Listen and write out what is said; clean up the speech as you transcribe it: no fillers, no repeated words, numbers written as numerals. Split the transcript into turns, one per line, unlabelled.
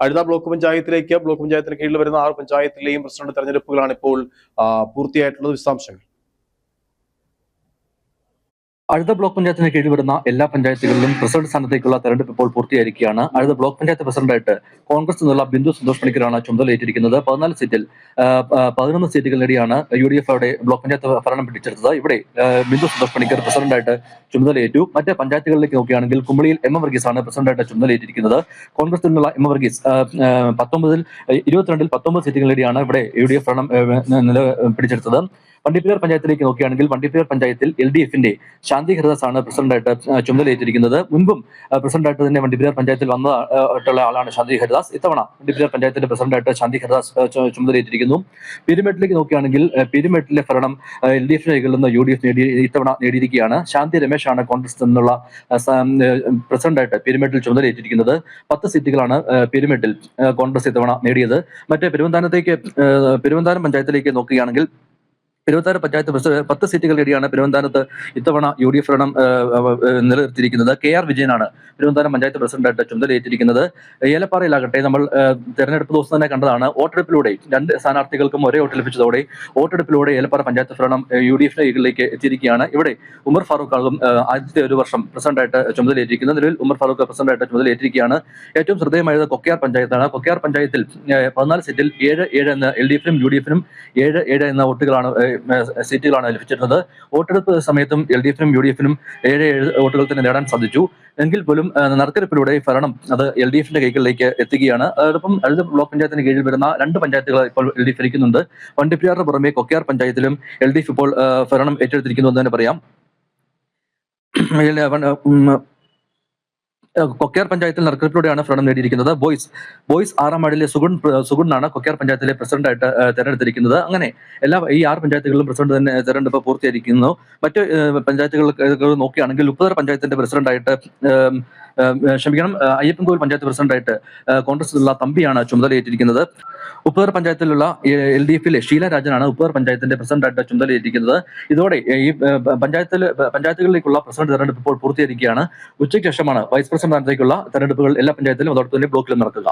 അഴുത block പഞ്ചായത്തിന് കീഴിൽ വരുന്ന 6 പഞ്ചായത്തിലെയും പ്രസിഡന്റ് തെരഞ്ഞെടുപ്പുകളാണ് ഇപ്പോൾ പൂർത്തിയായിട്ടുള്ളത്. വിശദാംശങ്ങൾ.
അഴുത ബ്ലോക്ക് പഞ്ചായത്തിന് കീഴിൽ വരുന്ന എല്ലാ പഞ്ചായത്തുകളിലും പ്രസിഡന്റ് സ്ഥാനത്തേക്കുള്ള തെരഞ്ഞെടുപ്പ് ഇപ്പോൾ പൂർത്തിയായിരിക്കുകയാണ്. അഴുത ബ്ലോക്ക് പഞ്ചായത്ത് പ്രസിഡന്റായിട്ട് കോൺഗ്രസ് നിന്നുള്ള ബിന്ദു സന്തോഷ് പണിക്കരാണ് ചുമതലയേറ്റിരിക്കുന്നത്. 14 സീറ്റിൽ 11 സീറ്റുകൾ നേടിയാണ് UDF അവിടെ ബ്ലോക്ക് പഞ്ചായത്ത് ഭരണം പിടിച്ചെടുത്തത്. ഇവിടെ ബിന്ദു സന്തോഷ് പണിക്കർ പ്രസിഡന്റായിട്ട് ചുമതലയേറ്റു. മറ്റ് പഞ്ചായത്തുകളിലേക്ക് നോക്കുകയാണെങ്കിൽ കുമളിയിൽ M വർഗീസ് ആണ് പ്രസിഡന്റായിട്ട് ചുമതലയേറ്റിരിക്കുന്നത്. കോൺഗ്രസിൽ നിന്നുള്ള M വർഗീസ് 22 സീറ്റുകൾ നേടിയാണ് ഇവിടെ UDF ഭരണം പിടിച്ചെടുത്തത്. വണ്ടിപ്പെരിയാർ പഞ്ചായത്തിലേക്ക് നോക്കുകയാണെങ്കിൽ വണ്ടിപ്പെരിയാർ പഞ്ചായത്തിൽ LDF-ന്റെ ശാന്തി ഹരിദാസ് ആണ് പ്രസിഡന്റായിട്ട് ചുമതലയേറ്റിരിക്കുന്നത്. മുൻപും പ്രസിഡന്റായിട്ട് തന്നെ വണ്ടിപ്പെരിയാർ പഞ്ചായത്തിൽ വന്നിട്ടുള്ള ആളാണ് ശാന്തി ഹരിദാസ്. ഇത്തവണ വണ്ടിപ്പെരിയാർ പഞ്ചായത്തിന്റെ പ്രസിഡന്റായിട്ട് ശാന്തി ഹരിദാസ് ചുമതലയേറ്റിരിക്കുന്നു. പീരുമേട്ടിലേക്ക് നോക്കുകയാണെങ്കിൽ പീരുമേട്ടിലെ ഭരണം LDF-ന് കൈകളിൽ നിന്ന് UDF ഇത്തവണ നേടിയിരിക്കുകയാണ്. ശാന്തി രമേശ് ആണ് കോൺഗ്രസ് നിന്നുള്ള പ്രസിഡന്റായിട്ട് പീരുമേട്ടിൽ ചുമതലയേറ്റിരിക്കുന്നത്. 10 സീറ്റുകളാണ് പീരുമേട്ടിൽ കോൺഗ്രസ് ഇത്തവണ നേടിയത്. മറ്റേ പെരുവന്താനം പഞ്ചായത്തിലേക്ക് നോക്കുകയാണെങ്കിൽ പെരുവന്താനം പഞ്ചായത്ത് 10 സീറ്റുകൾ നേടിയാണ് പെരുവന്താനത്ത് ഇത്തവണ UDF ഭരണം നിലനിർത്തിയിരിക്കുന്നത്. KR വിജയനാണ് പെരുവന്താനം പഞ്ചായത്ത് പ്രസിഡന്റായിട്ട് ചുമതലയേറ്റിരിക്കുന്നത്. ഏലപ്പാറയിലാകട്ടെ നമ്മൾ തെരഞ്ഞെടുപ്പ് ദിവസം തന്നെ കണ്ടതാണ്. വോട്ടെടുപ്പിലൂടെ 2 സ്ഥാനാർത്ഥികൾക്കും ഒരേ വോട്ട് ലഭിച്ചതോടെ വോട്ടെടുപ്പിലൂടെ ഏലപ്പാറ പഞ്ചായത്ത് ഭരണം UDF-ന്റെ കീഴിലേക്ക് എത്തിയിരിക്കുകയാണ്. ഇവിടെ ഉമർ ഫാറൂഖ് ആകും ആദ്യത്തെ ഒരു വർഷം പ്രസിഡന്റായിട്ട് ചുമതലയേറ്റിരിക്കുന്നത്. നിലവിൽ ഉമർ ഫാറൂഖ് പ്രസിഡന്റായിട്ട് ചുമതലയേറ്റിരിക്കുകയാണ്. ഏറ്റവും ശ്രദ്ധേയമായത് കൊക്കയാർ പഞ്ചായത്താണ്. കൊക്കയാർ പഞ്ചായത്തിൽ 14 സീറ്റിൽ 7 എന്ന LDF-നും UDF-നും 7 എന്ന സീറ്റുകളാണ് ലഭിച്ചിരുന്നത്. വോട്ടെടുപ്പ് സമയത്തും LDF-നും UDF-നും 7 വോട്ടുകൾ തന്നെ നേടാൻ സാധിച്ചു. എങ്കിൽ പോലും നറുക്കെടുപ്പിലൂടെ ഭരണം അത് LDF-ന്റെ കൈകളിലേക്ക് എത്തുകയാണ്. അതോടൊപ്പം അഴുത ബ്ലോക്ക് പഞ്ചായത്തിന് കീഴിൽ വരുന്ന 2 പഞ്ചായത്തുകൾ ഇപ്പോൾ LDF ഭരിക്കുന്നുണ്ട്. വണ്ടിപ്പെരിയാറിന് പുറമെ കൊക്കയാർ പഞ്ചായത്തിലും LDF ഇപ്പോൾ ഭരണം ഏറ്റെടുത്തിരിക്കുന്നു എന്ന് തന്നെ പറയാം. കൊക്കയാർ പഞ്ചായത്തിൽ നറുക്കെടുപ്പിലൂടെയാണ് ഭരണം നേടിയിരിക്കുന്നത്. ബോയ്സ് 6ാം വാർഡിലെ സുഗുണാണ് കൊക്കയാർ പഞ്ചായത്തിലെ പ്രസിഡന്റായിട്ട് തെരഞ്ഞെടുത്തിരിക്കുന്നത്. അങ്ങനെ ഈ 6 പഞ്ചായത്തുകളിലും പ്രസിഡന്റ് തന്നെ തെരഞ്ഞെടുപ്പ് പൂർത്തിയായിരിക്കുന്നു. മറ്റ് പഞ്ചായത്തുകൾ നോക്കുകയാണെങ്കിൽ ഉപ്പുതറ പഞ്ചായത്തിന്റെ പ്രസിഡന്റായിട്ട് അയ്യപ്പൻകോവിൽ പഞ്ചായത്ത് പ്രസിഡന്റായിട്ട് കോൺഗ്രസിലുള്ള തമ്പിയാണ് ചുമതലയേറ്റിരിക്കുന്നത്. ഉപ്പുതറ പഞ്ചായത്തിലുള്ള LDF-ലെ ഷീല രാജനാണ് ഉപ്പുതറ പഞ്ചായത്തിന്റെ പ്രസിഡന്റായിട്ട് ചുമതലയേറ്റിരിക്കുന്നത്. ഇതോടെ ഈ പഞ്ചായത്തുകളിലേക്കുള്ള പ്രസിഡന്റ് തെരഞ്ഞെടുപ്പ് ഇപ്പോൾ പൂർത്തിയായിരിക്കുകയാണ്. ഉച്ചയ്ക്ക് ശേഷമാണ് വൈസ് പ്രസിഡന്റ് സ്ഥാനത്തേക്കുള്ള തെരഞ്ഞെടുപ്പുകൾ എല്ലാ പഞ്ചായത്തിലും അതോടൊപ്പം തന്നെ ബ്ലോക്കിലും നടക്കുക.